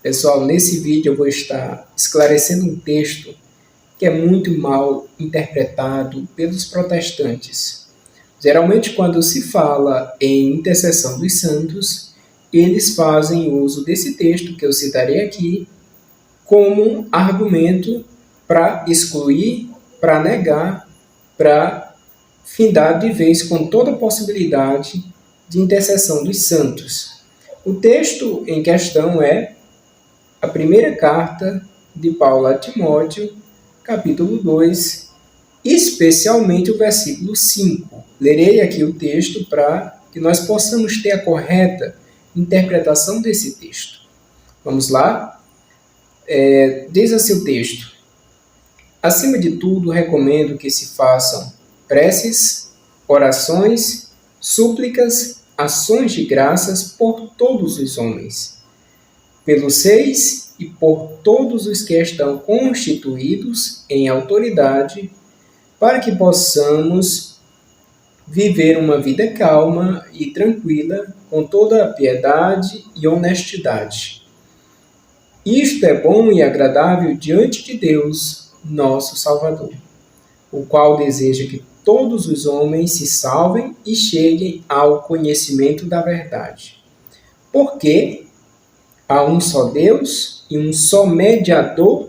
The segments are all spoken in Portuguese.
Pessoal, nesse vídeo eu vou estar esclarecendo um texto que é muito mal interpretado pelos protestantes. Geralmente, quando se fala em intercessão dos santos, eles fazem uso desse texto que eu citarei aqui como argumento para excluir, para negar, para findar de vez com toda a possibilidade de intercessão dos santos. O texto em questão é a primeira carta de Paulo a Timóteo, capítulo 2, especialmente o versículo 5. Lerei aqui o texto para que nós possamos ter a correta interpretação desse texto. Vamos lá? Diz assim o texto: acima de tudo, recomendo que se façam preces, orações, súplicas, ações de graças por todos os homens, pelos seis e por todos os que estão constituídos em autoridade, para que possamos viver uma vida calma e tranquila, com toda a piedade e honestidade. Isto é bom e agradável diante de Deus, nosso Salvador, o qual deseja que todos os homens se salvem e cheguem ao conhecimento da verdade. Porque há um só Deus e um só mediador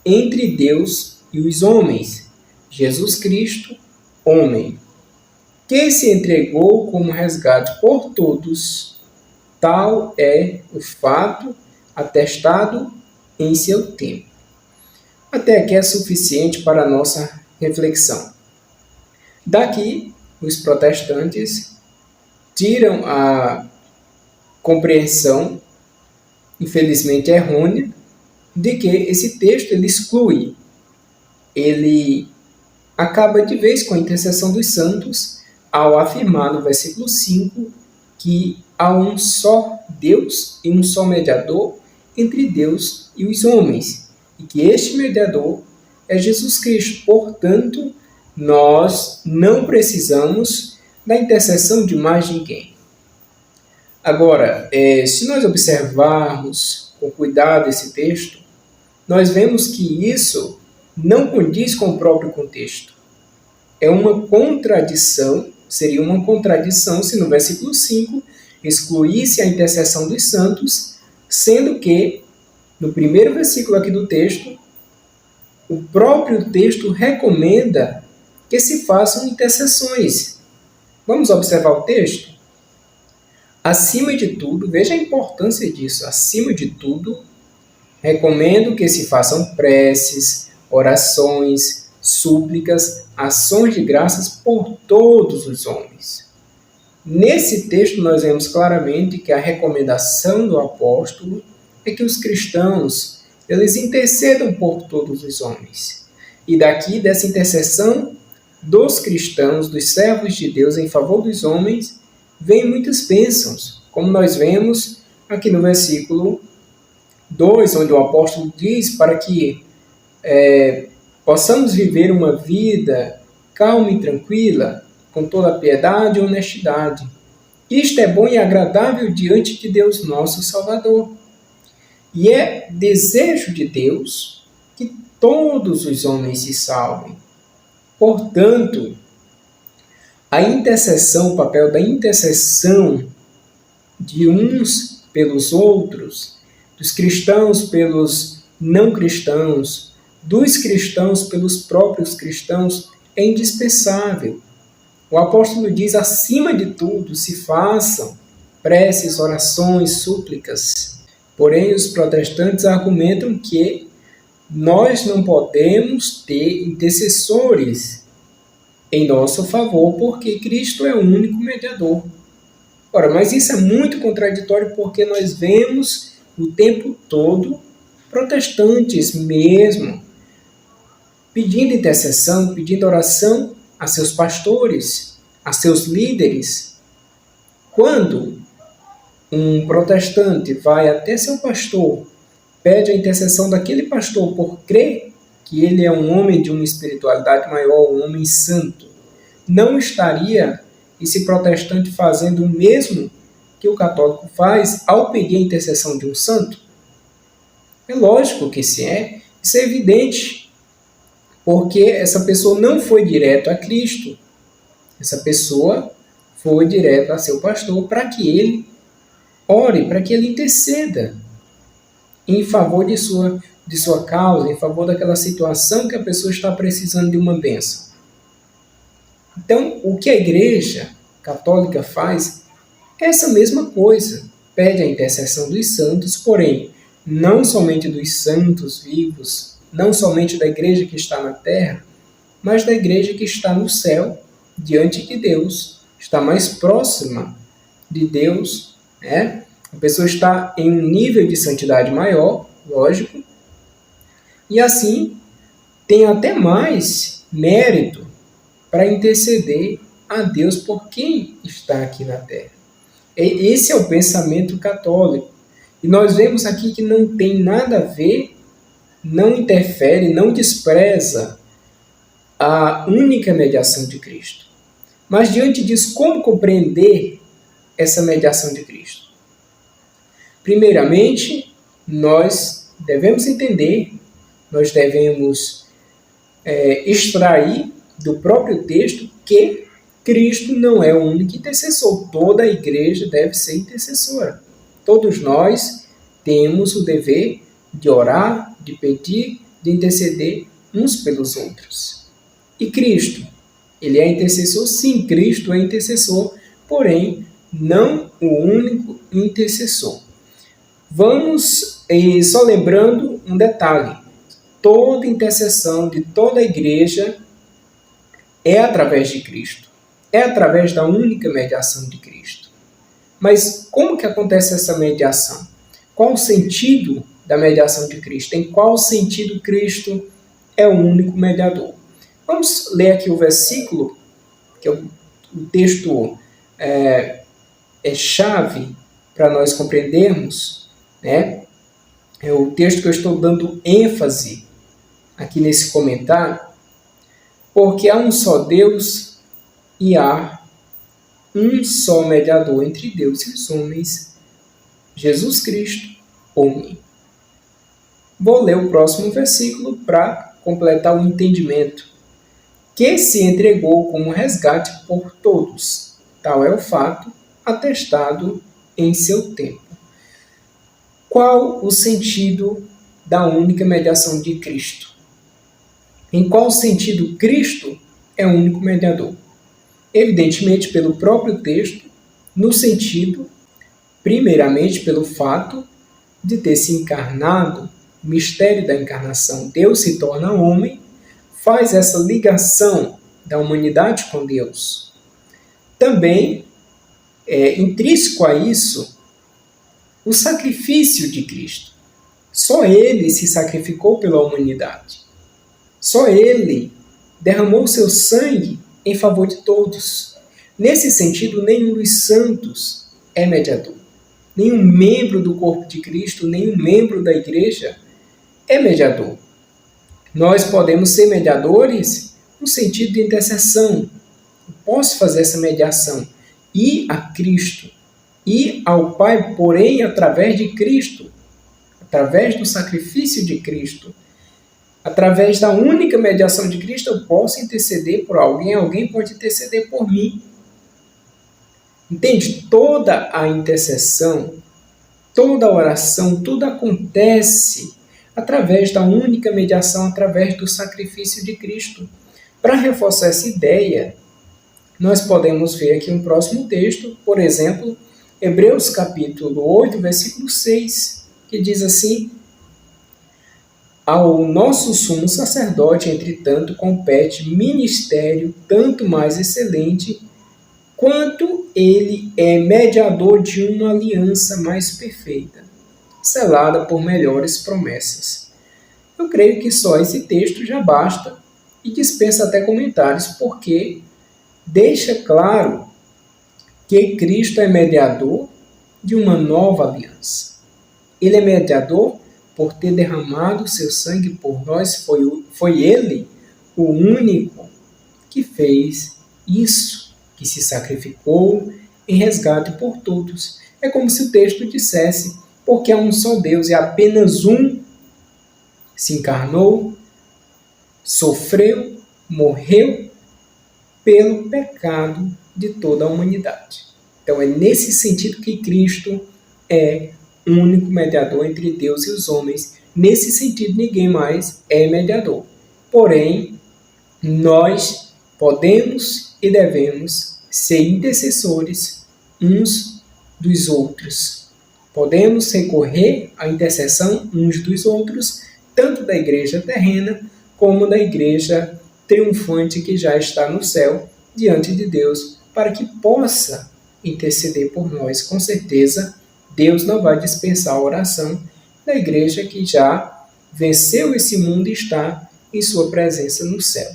entre Deus e os homens, Jesus Cristo, homem, que se entregou como resgate por todos. Tal é o fato atestado em seu tempo. Até aqui é suficiente para a nossa reflexão. Daqui, os protestantes tiram a compreensão, infelizmente errônea, de que esse texto ele exclui, ele acaba de vez com a intercessão dos santos ao afirmar no versículo 5 que há um só Deus e um só mediador entre Deus e os homens, e que este mediador é Jesus Cristo. Portanto, nós não precisamos da intercessão de mais ninguém. Agora, se nós observarmos com cuidado esse texto, nós vemos que isso não condiz com o próprio contexto. É uma contradição, seria uma contradição se no versículo 5 excluísse a intercessão dos santos, sendo que, no primeiro versículo aqui do texto, o próprio texto recomenda que se façam intercessões. Vamos observar o texto? Acima de tudo, veja a importância disso, acima de tudo, recomendo que se façam preces, orações, súplicas, ações de graças por todos os homens. Nesse texto nós vemos claramente que a recomendação do apóstolo é que os cristãos eles intercedam por todos os homens. E daqui, dessa intercessão dos cristãos, dos servos de Deus em favor dos homens, vem muitas bênçãos, como nós vemos aqui no versículo 2, onde o apóstolo diz para que possamos viver uma vida calma e tranquila, com toda a piedade e honestidade. Isto é bom e agradável diante de Deus nosso Salvador. E é desejo de Deus que todos os homens se salvem. Portanto, a intercessão, o papel da intercessão de uns pelos outros, dos cristãos pelos não cristãos, dos cristãos pelos próprios cristãos, é indispensável. O apóstolo diz, acima de tudo, se façam preces, orações, súplicas. Porém, os protestantes argumentam que nós não podemos ter intercessores em nosso favor, porque Cristo é o único mediador. Ora, mas isso é muito contraditório, porque nós vemos o tempo todo protestantes mesmo pedindo intercessão, pedindo oração a seus pastores, a seus líderes. Quando um protestante vai até seu pastor, pede a intercessão daquele pastor por crer que ele é um homem de uma espiritualidade maior, um homem santo, não estaria esse protestante fazendo o mesmo que o católico faz ao pedir a intercessão de um santo? É lógico que sim, isso é evidente, porque essa pessoa não foi direto a Cristo. Essa pessoa foi direto a seu pastor para que ele ore, para que ele interceda em favor de sua causa, em favor daquela situação que a pessoa está precisando de uma bênção. Então, o que a Igreja Católica faz é essa mesma coisa. Pede a intercessão dos santos, porém, não somente dos santos vivos, não somente da Igreja que está na terra, mas da Igreja que está no céu, diante de Deus, está mais próxima de Deus, né? A pessoa está em um nível de santidade maior, lógico, e assim tem até mais mérito para interceder a Deus por quem está aqui na terra. Esse é o pensamento católico. E nós vemos aqui que não tem nada a ver, não interfere, não despreza a única mediação de Cristo. Mas diante disso, como compreender essa mediação de Cristo? Primeiramente, nós devemos entender, nós devemos extrair do próprio texto que Cristo não é o único intercessor. Toda a igreja deve ser intercessora. Todos nós temos o dever de orar, de pedir, de interceder uns pelos outros. E Cristo, ele é intercessor? Sim, Cristo é intercessor, porém, não o único intercessor. Vamos, só lembrando um detalhe, toda intercessão de toda a igreja é através de Cristo, é através da única mediação de Cristo. Mas como que acontece essa mediação? Qual o sentido da mediação de Cristo? Em qual sentido Cristo é o único mediador? Vamos ler aqui o versículo, que é o texto é chave para nós compreendermos, né? É o texto que eu estou dando ênfase aqui nesse comentário, porque há um só Deus e há um só mediador entre Deus e os homens, Jesus Cristo, homem. Vou ler o próximo versículo para completar o entendimento. Que se entregou como resgate por todos. Tal é o fato atestado em seu tempo. Qual o sentido da única mediação de Cristo? Em qual sentido Cristo é o único mediador? Evidentemente, pelo próprio texto, no sentido, primeiramente, pelo fato de ter se encarnado, o mistério da encarnação. Deus se torna homem, faz essa ligação da humanidade com Deus. Também é intrínseco a isso o sacrifício de Cristo. Só ele se sacrificou pela humanidade. Só ele derramou seu sangue em favor de todos. Nesse sentido, nenhum dos santos é mediador. Nenhum membro do corpo de Cristo, nenhum membro da igreja é mediador. Nós podemos ser mediadores no sentido de intercessão. Eu posso fazer essa mediação. Ir a Cristo, ir ao Pai, porém, através de Cristo, através do sacrifício de Cristo, através da única mediação de Cristo, eu posso interceder por alguém, alguém pode interceder por mim. Entende? Toda a intercessão, toda a oração, tudo acontece através da única mediação, através do sacrifício de Cristo. Para reforçar essa ideia, nós podemos ver aqui um próximo texto, por exemplo, Hebreus capítulo 8, versículo 6, que diz assim: ao nosso sumo sacerdote, entretanto, compete ministério tanto mais excelente, quanto ele é mediador de uma aliança mais perfeita, selada por melhores promessas. Eu creio que só esse texto já basta e dispensa até comentários, porque deixa claro que Cristo é mediador de uma nova aliança. Ele é mediador por ter derramado seu sangue por nós, foi ele o único que fez isso, que se sacrificou em resgate por todos. É como se o texto dissesse, porque há um só Deus e apenas um se encarnou, sofreu, morreu pelo pecado de toda a humanidade. Então é nesse sentido que Cristo é o único mediador entre Deus e os homens. Nesse sentido, ninguém mais é mediador. Porém, nós podemos e devemos ser intercessores uns dos outros. Podemos recorrer à intercessão uns dos outros, tanto da igreja terrena como da igreja triunfante que já está no céu diante de Deus, para que possa interceder por nós. Com certeza, Deus não vai dispensar a oração da igreja que já venceu esse mundo e está em sua presença no céu.